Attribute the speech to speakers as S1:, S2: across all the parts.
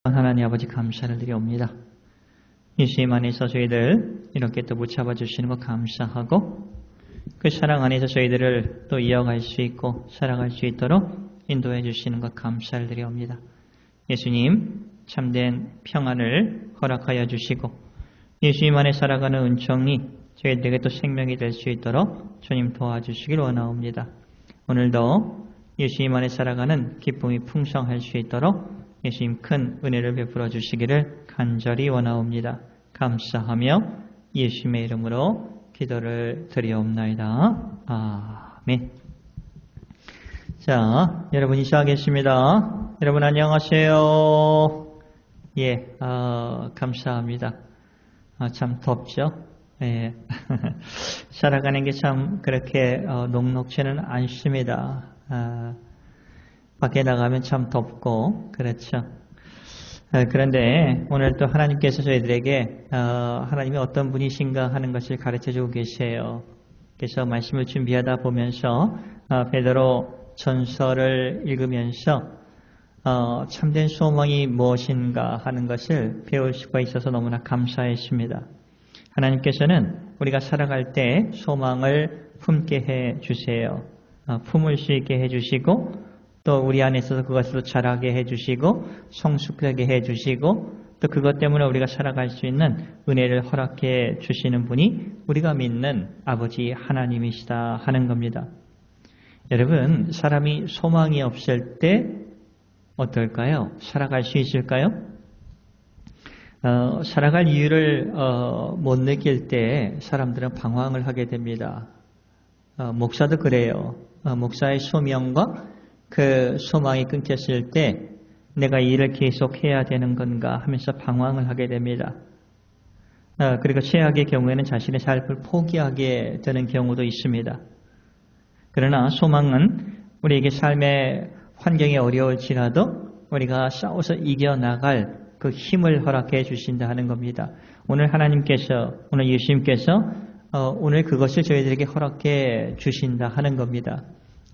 S1: 하나님 아버지 감사를 드려옵니다. 예수님 안에서 저희들 이렇게 또 붙잡아 주시는 것 감사하고 그 사랑 안에서 저희들을 또 이어갈 수 있고 살아갈 수 있도록 인도해 주시는 것 감사를 드려옵니다. 예수님 참된 평안을 허락하여 주시고 예수님 안에 살아가는 은총이 저희들에게 또 생명이 될 수 있도록 주님 도와주시길 원하옵니다. 오늘도 예수님 안에 살아가는 기쁨이 풍성할 수 있도록 예수님 큰 은혜를 베풀어 주시기를 간절히 원하옵니다. 감사하며 예수님의 이름으로 기도를 드리옵나이다. 아멘. 자, 여러분 인사하겠습니다. 여러분 안녕하세요. 예, 감사합니다. 참 덥죠? 예. 살아가는 게 참 그렇게 녹록지는 않습니다. 밖에 나가면 참 덥고 그렇죠. 그런데 오늘 또 하나님께서 저희들에게 하나님이 어떤 분이신가 하는 것을 가르쳐주고 계세요. 그래서 말씀을 준비하다 보면서 베드로 전서를 읽으면서 참된 소망이 무엇인가 하는 것을 배울 수가 있어서 너무나 감사했습니다. 하나님께서는 우리가 살아갈 때 소망을 품게 해주세요. 품을 수 있게 해주시고 또 우리 안에서 그것으로 자라게 해주시고 성숙하게 해주시고 또 그것 때문에 우리가 살아갈 수 있는 은혜를 허락해 주시는 분이 우리가 믿는 아버지 하나님이시다 하는 겁니다. 여러분, 사람이 소망이 없을 때 어떨까요? 살아갈 수 있을까요? 살아갈 이유를 못 느낄 때 사람들은 방황을 하게 됩니다. 목사도 그래요. 목사의 소명과 그 소망이 끊겼을 때 내가 이 일을 계속해야 되는 건가 하면서 방황을 하게 됩니다. 그리고 최악의 경우에는 자신의 삶을 포기하게 되는 경우도 있습니다. 그러나 소망은 우리에게 삶의 환경이 어려울지라도 우리가 싸워서 이겨나갈 그 힘을 허락해 주신다 하는 겁니다. 오늘 하나님께서, 오늘 예수님께서 오늘 그것을 저희들에게 허락해 주신다 하는 겁니다.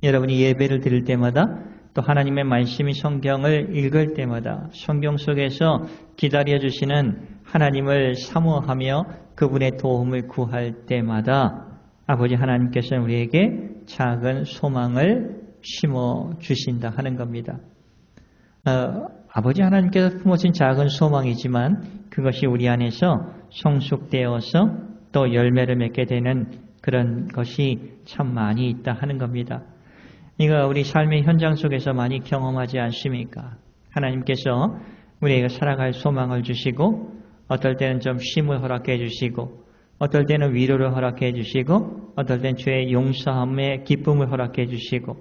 S1: 여러분이 예배를 드릴 때마다 또 하나님의 말씀이 성경을 읽을 때마다 성경 속에서 기다려주시는 하나님을 사모하며 그분의 도움을 구할 때마다 아버지 하나님께서는 우리에게 작은 소망을 심어주신다 하는 겁니다. 아버지 하나님께서 품으신 작은 소망이지만 그것이 우리 안에서 성숙되어서 또 열매를 맺게 되는 그런 것이 참 많이 있다 하는 겁니다. 이거 우리 삶의 현장 속에서 많이 경험하지 않습니까? 하나님께서 우리에게 살아갈 소망을 주시고 어떨 때는 좀 쉼을 허락해 주시고 어떨 때는 위로를 허락해 주시고 어떨 때는 죄의 용서함의 기쁨을 허락해 주시고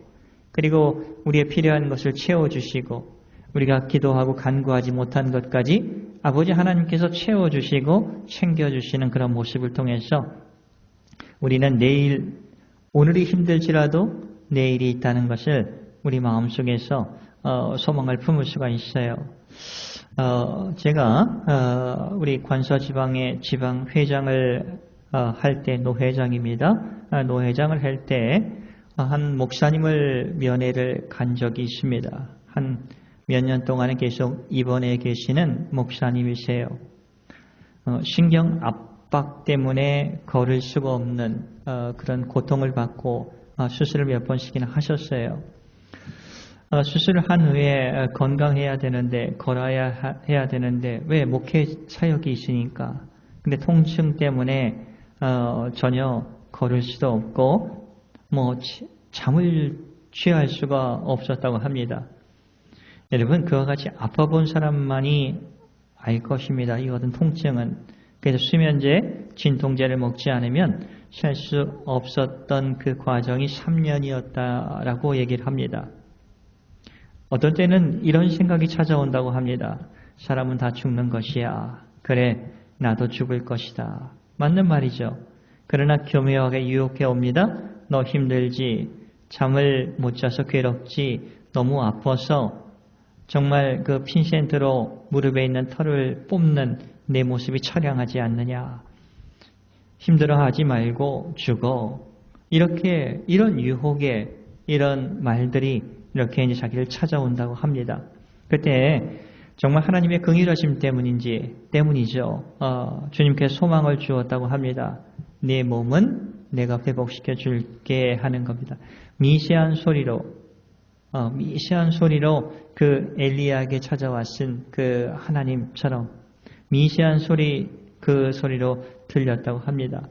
S1: 그리고 우리의 필요한 것을 채워주시고 우리가 기도하고 간구하지 못한 것까지 아버지 하나님께서 채워주시고 챙겨주시는 그런 모습을 통해서 우리는 오늘이 힘들지라도 내일이 있다는 것을 우리 마음속에서 소망을 품을 수가 있어요. 제가 우리 관서지방의 지방회장을 할 때 노회장입니다. 노회장을 할 때 한 목사님을 면회를 간 적이 있습니다. 한 몇 년 동안은 계속 입원해 계시는 목사님이세요. 신경 압박 때문에 걸을 수가 없는 그런 고통을 받고 수술을 몇 번씩이나 하셨어요. 수술을 한 후에 건강해야 되는데 걸어야 해야 되는데 왜 목회 사역이 있으니까 근데 통증 때문에 전혀 걸을 수도 없고 잠을 취할 수가 없었다고 합니다. 여러분 그와 같이 아파본 사람만이 알 것입니다. 이 같은 통증은. 그래서 수면제, 진통제를 먹지 않으면 살 수 없었던 그 과정이 3년이었다라고 얘기를 합니다. 어떤 때는 이런 생각이 찾아온다고 합니다. 사람은 다 죽는 것이야. 그래, 나도 죽을 것이다. 맞는 말이죠. 그러나 교묘하게 유혹해 옵니다. 너 힘들지, 잠을 못 자서 괴롭지, 너무 아파서 정말 그 핀센트로 무릎에 있는 털을 뽑는 내 모습이 처량하지 않느냐. 힘들어하지 말고 죽어. 이런 유혹에 이런 말들이 이렇게 이제 자기를 찾아온다고 합니다. 그때 정말 하나님의 긍휼하심 때문이죠. 주님께서 소망을 주었다고 합니다. 내 몸은 내가 회복시켜 줄게 하는 겁니다. 미세한 소리로 그 엘리야에게 찾아왔은 그 하나님처럼 미세한 소리, 그 소리로 들렸다고 합니다.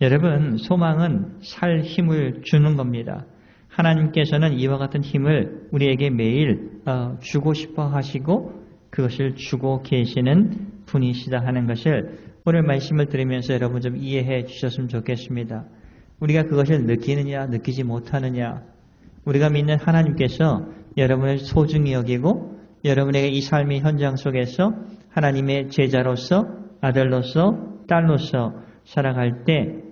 S1: 여러분, 소망은 살 힘을 주는 겁니다. 하나님께서는 이와 같은 힘을 우리에게 매일 주고 싶어 하시고 그것을 주고 계시는 분이시다 하는 것을 오늘 말씀을 들으면서 여러분 좀 이해해 주셨으면 좋겠습니다. 우리가 그것을 느끼느냐 느끼지 못하느냐, 우리가 믿는 하나님께서 여러분을 소중히 여기고 여러분에게 이 삶의 현장 속에서 하나님의 제자로서 아들로서 딸로서 살아갈 때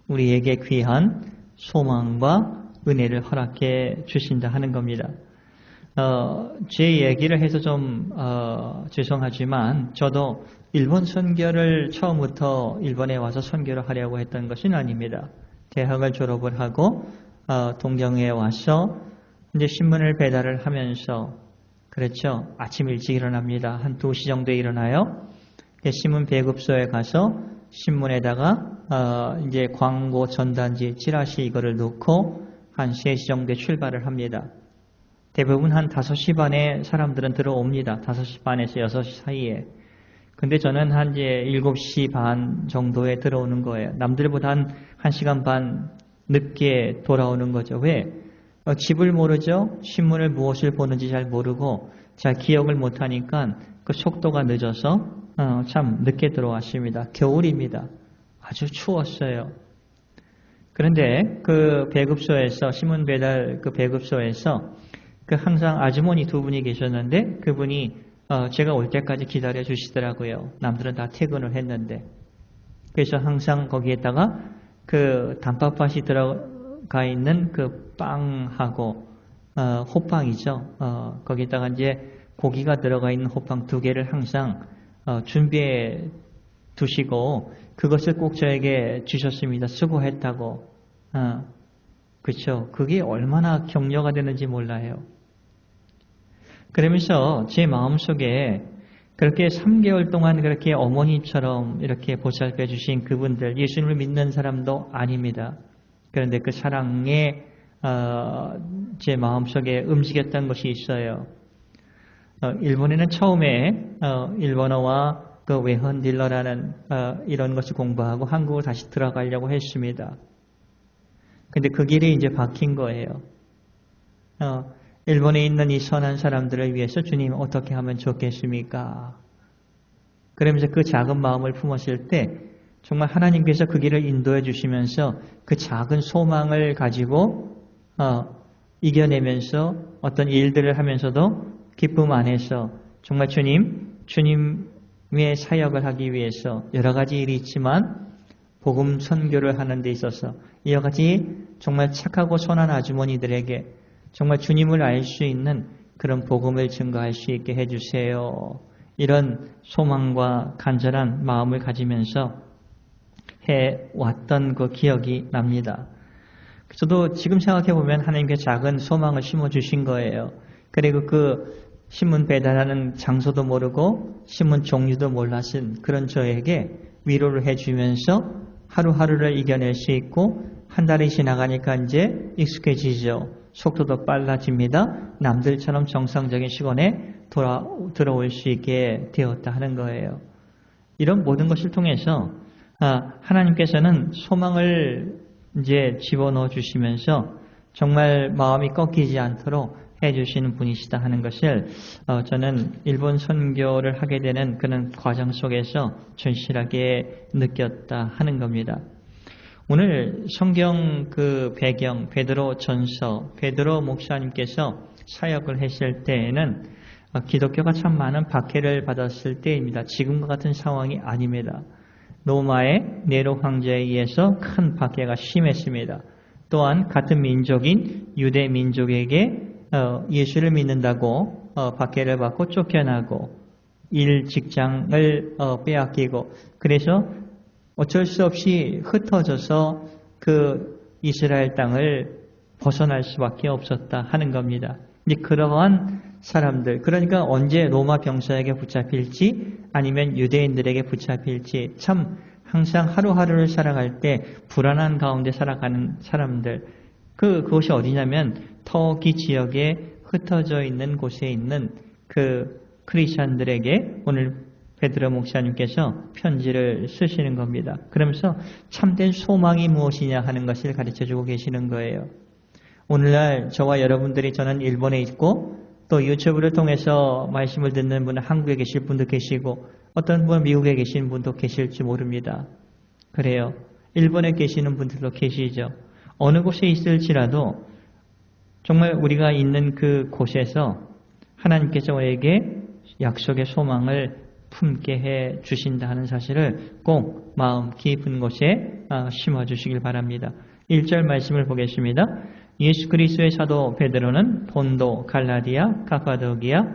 S1: 우리에게 귀한 소망과 은혜를 허락해 주신다 하는 겁니다. 제 얘기를 해서 좀 죄송하지만 저도 일본 선교를 처음부터 일본에 와서 선교를 하려고 했던 것은 아닙니다. 대학을 졸업을 하고 동경에 와서 이제 신문을 배달을 하면서, 그렇죠, 아침 일찍 일어납니다. 한 2시 정도에 일어나요. 신문 배급소에 가서 신문에다가 이제 광고 전단지 찌라시 이거를 넣고 한 3시 정도에 출발을 합니다. 대부분 한 5시 반에 사람들은 들어옵니다. 5시 반에서 6시 사이에. 근데 저는 한 이제 7시 반 정도에 들어오는 거예요. 남들보다 한 1시간 반 늦게 돌아오는 거죠. 왜? 집을 모르죠. 신문을 무엇을 보는지 잘 모르고 잘 기억을 못하니까 그 속도가 늦어서 참 늦게 들어왔습니다. 겨울입니다. 아주 추웠어요. 그런데 그 배급소에서, 신문 배달 그 배급소에서 그 항상 아주머니 2분이 계셨는데 그분이 제가 올 때까지 기다려 주시더라고요. 남들은 다 퇴근을 했는데. 그래서 항상 거기에다가 그 단팥밭이 들어가 있는 그 빵하고 호빵이죠. 거기다가 이제 고기가 들어가 있는 호빵 2개를 항상 준비해 두시고 그것을 꼭 저에게 주셨습니다. 수고했다고. 그렇죠. 그게 얼마나 격려가 되는지 몰라요. 그러면서 제 마음속에 그렇게 3개월 동안 그렇게 어머니처럼 이렇게 보살펴 주신 그분들, 예수님을 믿는 사람도 아닙니다. 그런데 그 사랑에 제 마음속에 움직였던 것이 있어요. 일본에는 처음에 일본어와 그 외헌딜러라는 이런 것을 공부하고 한국으로 다시 들어가려고 했습니다. 근데 그 길이 이제 바뀐 거예요. 일본에 있는 이 선한 사람들을 위해서 주님 어떻게 하면 좋겠습니까? 그러면서 그 작은 마음을 품었을 때 정말 하나님께서 그 길을 인도해 주시면서 그 작은 소망을 가지고 이겨내면서 어떤 일들을 하면서도 기쁨 안에서 정말 주님의 사역을 하기 위해서 여러 가지 일이 있지만 복음 선교를 하는 데 있어서 이와 같이 정말 착하고 선한 아주머니들에게 정말 주님을 알 수 있는 그런 복음을 증거할 수 있게 해주세요. 이런 소망과 간절한 마음을 가지면서 해왔던 그 기억이 납니다. 저도 지금 생각해보면 하나님께서 작은 소망을 심어주신 거예요. 그리고 그 신문 배달하는 장소도 모르고 신문 종류도 몰랐은 그런 저에게 위로를 해주면서 하루하루를 이겨낼 수 있고 한 달이 지나가니까 이제 익숙해지죠. 속도도 빨라집니다. 남들처럼 정상적인 시간에 들어올 수 있게 되었다 하는 거예요. 이런 모든 것을 통해서 하나님께서는 소망을 이제 집어넣어 주시면서 정말 마음이 꺾이지 않도록 해주시는 분이시다 하는 것을 저는 일본 선교를 하게 되는 그런 과정 속에서 절실하게 느꼈다 하는 겁니다. 오늘 성경 그 배경, 베드로 전서, 베드로 목사님께서 사역을 했을 때에는 기독교가 참 많은 박해를 받았을 때입니다. 지금과 같은 상황이 아닙니다. 로마의 네로 황제에 의해서 큰 박해가 심했습니다. 또한 같은 민족인 유대 민족에게 예수를 믿는다고 박해를 받고 쫓겨나고 일 직장을 빼앗기고 그래서 어쩔 수 없이 흩어져서 그 이스라엘 땅을 벗어날 수밖에 없었다 하는 겁니다. 그러한 사람들, 그러니까 언제 로마 병사에게 붙잡힐지 아니면 유대인들에게 붙잡힐지 참 항상 하루하루를 살아갈 때 불안한 가운데 살아가는 사람들, 그곳이 어디냐면 터키 지역에 흩어져 있는 곳에 있는 그 크리스천들에게 오늘 베드로 목사님께서 편지를 쓰시는 겁니다. 그러면서 참된 소망이 무엇이냐 하는 것을 가르쳐주고 계시는 거예요. 오늘날 저와 여러분들이, 저는 일본에 있고 또 유튜브를 통해서 말씀을 듣는 분은 한국에 계실 분도 계시고 어떤 분은 미국에 계신 분도 계실지 모릅니다. 그래요. 일본에 계시는 분들도 계시죠. 어느 곳에 있을지라도 정말 우리가 있는 그 곳에서 하나님께서 우리에게 약속의 소망을 품게 해 주신다 하는 사실을 꼭 마음 깊은 곳에 심어주시길 바랍니다. 1절 말씀을 보겠습니다. 예수 그리스도의 사도 베드로는 본도, 갈라디아, 가파도기아,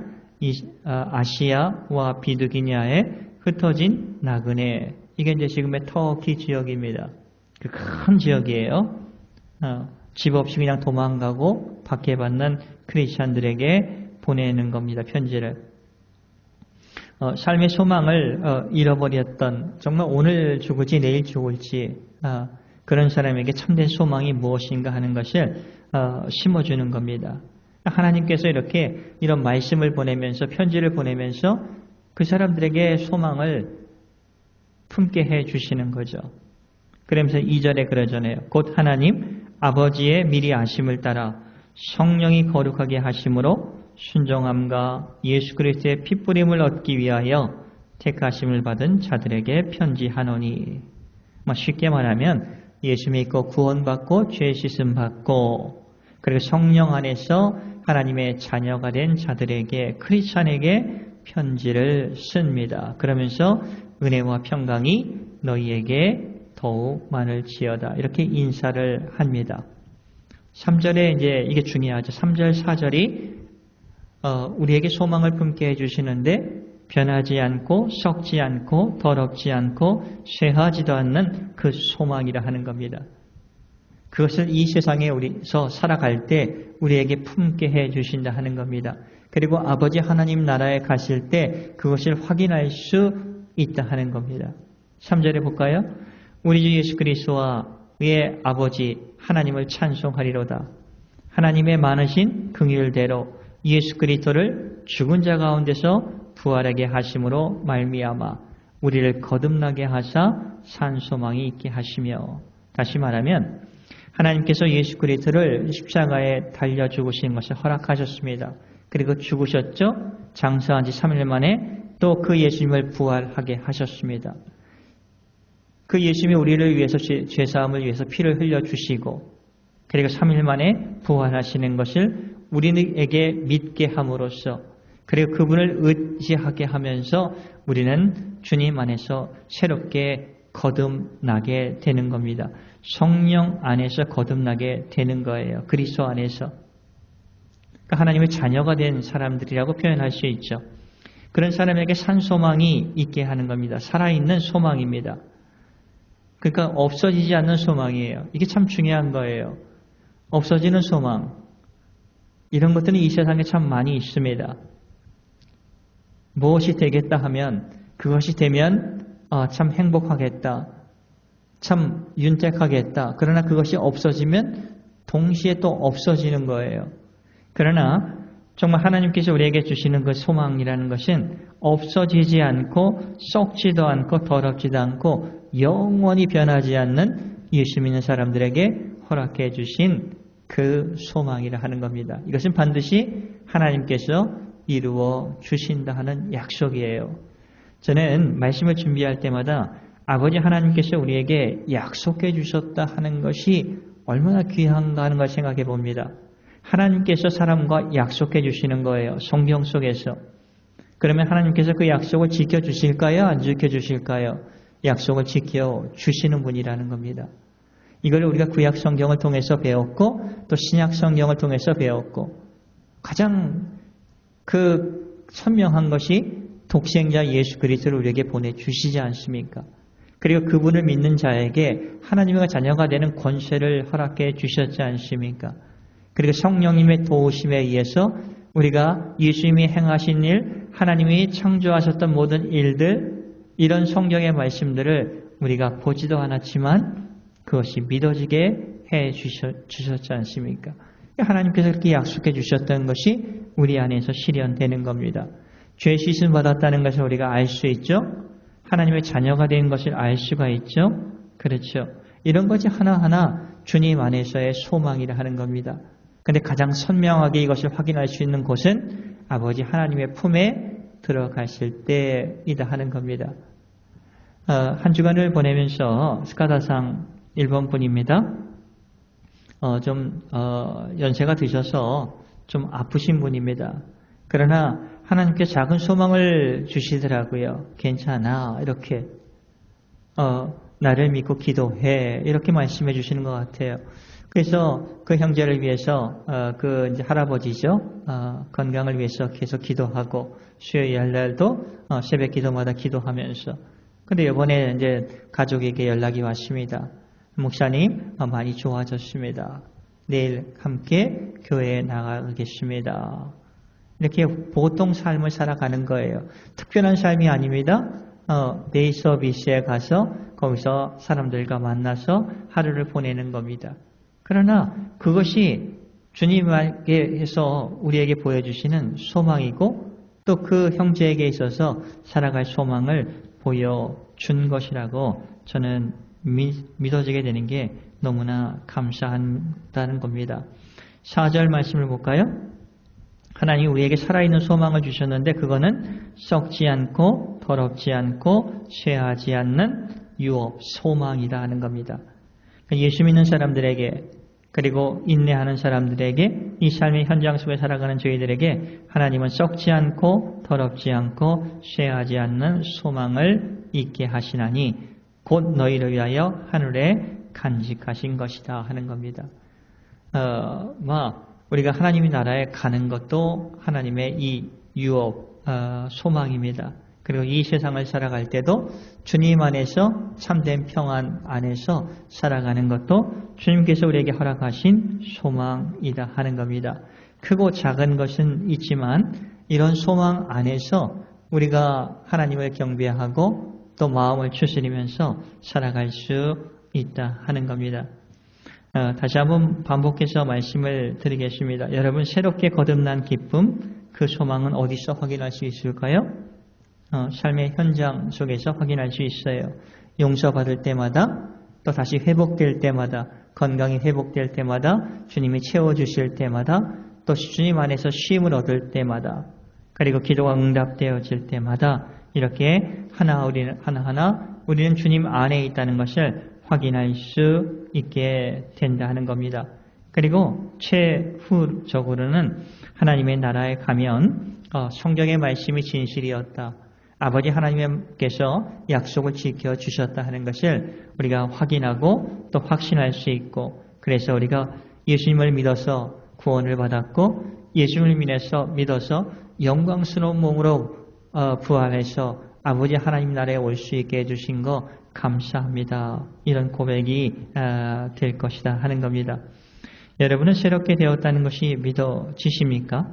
S1: 아시아와 비두기냐에 흩어진 나그네, 이게 이제 지금의 터키 지역입니다. 그 큰 지역이에요. 집 없이 그냥 도망가고 박해받는 크리스찬들에게 보내는 겁니다. 편지를. 삶의 소망을 잃어버렸던, 정말 오늘 죽을지 내일 죽을지 그런 사람에게 참된 소망이 무엇인가 하는 것을 심어주는 겁니다. 하나님께서 이런 말씀을 보내면서, 편지를 보내면서 그 사람들에게 소망을 품게 해 주시는 거죠. 그러면서 2절에 그러잖아요. 곧 하나님 아버지의 미리 아심을 따라 성령이 거룩하게 하심으로 순종함과 예수 그리스도의 핏부림을 얻기 위하여 택하심을 받은 자들에게 편지하노니. 쉽게 말하면 예수 믿고 구원받고 죄 씻음 받고 그리고 성령 안에서 하나님의 자녀가 된 자들에게, 크리스찬에게 편지를 씁니다. 그러면서 은혜와 평강이 너희에게 더욱 많을지어다, 이렇게 인사를 합니다. 3절에 이제 이게 중요하죠. 3절, 4절이 우리에게 소망을 품게 해주시는데 변하지 않고 썩지 않고 더럽지 않고 쇠하지도 않는 그 소망이라 하는 겁니다. 그것을 이 세상에 우리서 살아갈 때 우리에게 품게 해주신다 하는 겁니다. 그리고 아버지 하나님 나라에 가실 때 그것을 확인할 수 있다 하는 겁니다. 3절에 볼까요? 우리 주 예수 그리스도와 그의 아버지 하나님을 찬송하리로다. 하나님의 많으신 긍휼대로 예수 그리스도를 죽은 자 가운데서 부활하게 하심으로 말미암아 우리를 거듭나게 하사 산 소망이 있게 하시며, 다시 말하면 하나님께서 예수 그리스도를 십자가에 달려 죽으신 것을 허락하셨습니다. 그리고 죽으셨죠. 장사한 지 3일 만에 또 그 예수님을 부활하게 하셨습니다. 그 예수님이 우리를 위해서 죄사함을 위해서 피를 흘려주시고 그리고 3일 만에 부활하시는 것을 우리에게 믿게 함으로써, 그리고 그분을 의지하게 하면서 우리는 주님 안에서 새롭게 거듭나게 되는 겁니다. 성령 안에서 거듭나게 되는 거예요. 그리스도 안에서. 그러니까 하나님의 자녀가 된 사람들이라고 표현할 수 있죠. 그런 사람에게 산 소망이 있게 하는 겁니다. 살아있는 소망입니다. 그러니까 없어지지 않는 소망이에요. 이게 참 중요한 거예요. 없어지는 소망. 이런 것들은 이 세상에 참 많이 있습니다. 무엇이 되겠다 하면, 그것이 되면 참 행복하겠다, 참 윤택하겠다. 그러나 그것이 없어지면 동시에 또 없어지는 거예요. 그러나 정말 하나님께서 우리에게 주시는 그 소망이라는 것은 없어지지 않고 썩지도 않고 더럽지도 않고 영원히 변하지 않는 예수 믿는 사람들에게 허락해 주신 그 소망이라 하는 겁니다. 이것은 반드시 하나님께서 이루어 주신다 하는 약속이에요. 저는 말씀을 준비할 때마다 아버지 하나님께서 우리에게 약속해 주셨다 하는 것이 얼마나 귀한가 하는 걸 생각해 봅니다. 하나님께서 사람과 약속해 주시는 거예요. 성경 속에서. 그러면 하나님께서 그 약속을 지켜주실까요? 안 지켜주실까요? 약속을 지켜주시는 분이라는 겁니다. 이걸 우리가 구약 성경을 통해서 배웠고 또 신약 성경을 통해서 배웠고, 가장 그 선명한 것이 독생자 예수 그리스도를 우리에게 보내주시지 않습니까? 그리고 그분을 믿는 자에게 하나님의 자녀가 되는 권세를 허락해 주셨지 않습니까? 그리고 성령님의 도우심에 의해서 우리가 예수님이 행하신 일, 하나님이 창조하셨던 모든 일들, 이런 성경의 말씀들을 우리가 보지도 않았지만 그것이 믿어지게 해 주셨지 않습니까? 하나님께서 그렇게 약속해 주셨던 것이 우리 안에서 실현되는 겁니다. 죄 씻음 받았다는 것을 우리가 알 수 있죠. 하나님의 자녀가 된 것을 알 수가 있죠. 그렇죠. 이런 것이 하나하나 주님 안에서의 소망이라 하는 겁니다. 그런데 가장 선명하게 이것을 확인할 수 있는 곳은 아버지 하나님의 품에 들어가실 때이다 하는 겁니다. 한 주간을 보내면서 스카다상 1번 분입니다. 연세가 드셔서 좀 아프신 분입니다. 그러나 하나님께 작은 소망을 주시더라고요. 괜찮아. 이렇게. 나를 믿고 기도해. 이렇게 말씀해 주시는 것 같아요. 그래서 그 형제를 위해서, 이제 할아버지죠. 건강을 위해서 계속 기도하고, 수요일 날도 새벽 기도마다 기도하면서. 근데 이번에 이제 가족에게 연락이 왔습니다. 목사님, 많이 좋아졌습니다. 내일 함께 교회에 나가겠습니다. 이렇게 보통 삶을 살아가는 거예요. 특별한 삶이 아닙니다. 데이 서비스에 가서 거기서 사람들과 만나서 하루를 보내는 겁니다. 그러나 그것이 주님께서 우리에게 보여주시는 소망이고 또 그 형제에게 있어서 살아갈 소망을 보여준 것이라고 저는 믿어지게 되는 게 너무나 감사하다는 겁니다. 4절 말씀을 볼까요? 하나님이 우리에게 살아있는 소망을 주셨는데 그거는 썩지 않고 더럽지 않고 쇠하지 않는 유업, 소망이다 하는 겁니다. 예수 믿는 사람들에게 그리고 인내하는 사람들에게 이 삶의 현장 속에 살아가는 저희들에게 하나님은 썩지 않고 더럽지 않고 쇠하지 않는 소망을 있게 하시나니 곧 너희를 위하여 하늘에 간직하신 것이다 하는 겁니다. 우리가 하나님의 나라에 가는 것도 하나님의 이 유업, 소망입니다. 그리고 이 세상을 살아갈 때도 주님 안에서 참된 평안 안에서 살아가는 것도 주님께서 우리에게 허락하신 소망이다 하는 겁니다. 크고 작은 것은 있지만 이런 소망 안에서 우리가 하나님을 경배하고 또 마음을 추스리면서 살아갈 수 있다 하는 겁니다. 다시 한번 반복해서 말씀을 드리겠습니다. 여러분 새롭게 거듭난 기쁨, 그 소망은 어디서 확인할 수 있을까요? 삶의 현장 속에서 확인할 수 있어요. 용서받을 때마다 또 다시 회복될 때마다 건강이 회복될 때마다 주님이 채워주실 때마다 또 주님 안에서 쉼을 얻을 때마다 그리고 기도가 응답되어질 때마다 이렇게 하나하나 우리는 주님 안에 있다는 것을 확인할 수 있게 된다 하는 겁니다. 그리고 최후적으로는 하나님의 나라에 가면 성경의 말씀이 진실이었다. 아버지 하나님께서 약속을 지켜주셨다 하는 것을 우리가 확인하고 또 확신할 수 있고 그래서 우리가 예수님을 믿어서 구원을 받았고 예수님을 믿어서 영광스러운 몸으로 부활해서 아버지 하나님 나라에 올 수 있게 해주신 거 감사합니다. 이런 고백이 될 것이다 하는 겁니다. 여러분은 새롭게 되었다는 것이 믿어지십니까?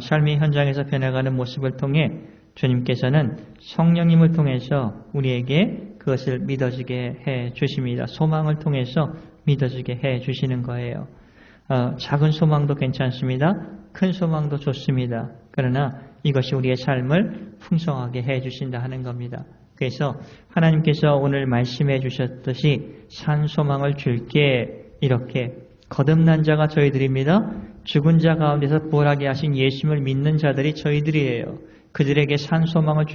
S1: 삶의 현장에서 변해가는 모습을 통해 주님께서는 성령님을 통해서 우리에게 그것을 믿어지게 해 주십니다. 소망을 통해서 믿어지게 해 주시는 거예요. 작은 소망도 괜찮습니다. 큰 소망도 좋습니다. 그러나 이것이 우리의 삶을 풍성하게 해 주신다 하는 겁니다. 그래서 하나님께서 오늘 말씀해 주셨듯이 산 소망을 줄게 이렇게 거듭난 자가 저희들입니다. 죽은 자 가운데서 부활하게 하신 예수님을 믿는 자들이 저희들이에요. 그들에게 산 소망을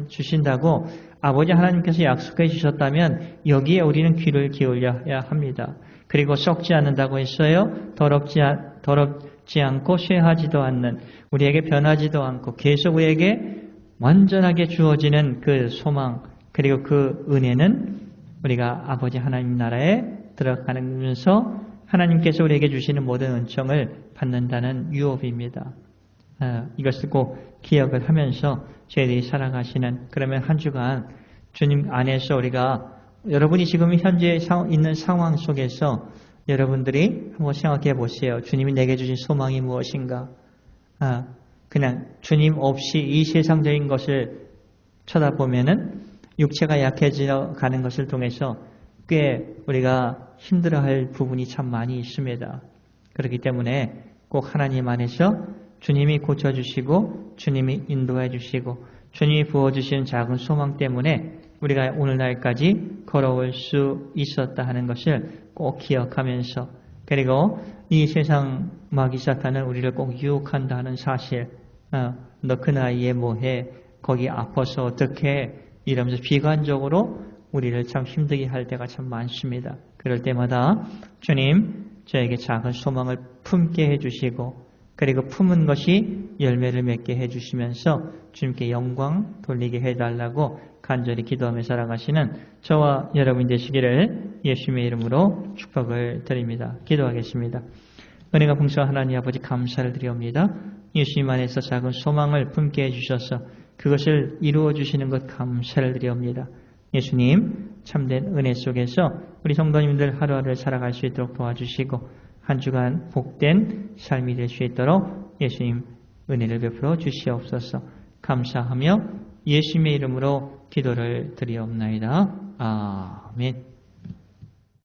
S1: 주신다고 아버지 하나님께서 약속해 주셨다면 여기에 우리는 귀를 기울여야 합니다. 그리고 썩지 않는다고 했어요. 더럽지 않고 쇠하지도 않는 우리에게 변하지도 않고 계속 우리에게 완전하게 주어지는 그 소망 그리고 그 은혜는 우리가 아버지 하나님 나라에 들어가면서 하나님께서 우리에게 주시는 모든 은총을 받는다는 유업입니다. 이것을 꼭 기억을 하면서 저희들이 살아가시는 그러면 한 주간 주님 안에서 우리가 여러분이 지금 현재 있는 상황 속에서 여러분들이 한번 생각해 보세요. 주님이 내게 주신 소망이 무엇인가? 그냥 주님 없이 이 세상적인 것을 쳐다보면은 육체가 약해져 가는 것을 통해서 꽤 우리가 힘들어할 부분이 참 많이 있습니다. 그렇기 때문에 꼭 하나님 안에서 주님이 고쳐주시고 주님이 인도해 주시고 주님이 부어주시는 작은 소망 때문에 우리가 오늘날까지 걸어올 수 있었다 하는 것을 꼭 기억하면서 그리고 이 세상 마귀 사탄은 우리를 꼭 유혹한다 하는 사실 너 그 나이에 뭐해 거기 아파서 어떻게 이러면서 비관적으로 우리를 참 힘들게 할 때가 참 많습니다. 그럴 때마다 주님 저에게 작은 소망을 품게 해주시고 그리고 품은 것이 열매를 맺게 해주시면서 주님께 영광 돌리게 해달라고 간절히 기도하며 살아가시는 저와 여러분 되시기를 예수님의 이름으로 축복을 드립니다. 기도하겠습니다. 은혜가 풍성한 하나님 아버지 감사를 드리옵니다. 예수님 안에서 작은 소망을 품게 해주셔서 그것을 이루어 주시는 것 감사를 드리옵니다. 예수님 참된 은혜 속에서 우리 성도님들 하루하루를 살아갈 수 있도록 도와주시고 한 주간 복된 삶이 될 수 있도록 예수님 은혜를 베풀어 주시옵소서. 감사하며 예수님의 이름으로 기도를 드리옵나이다. 아멘.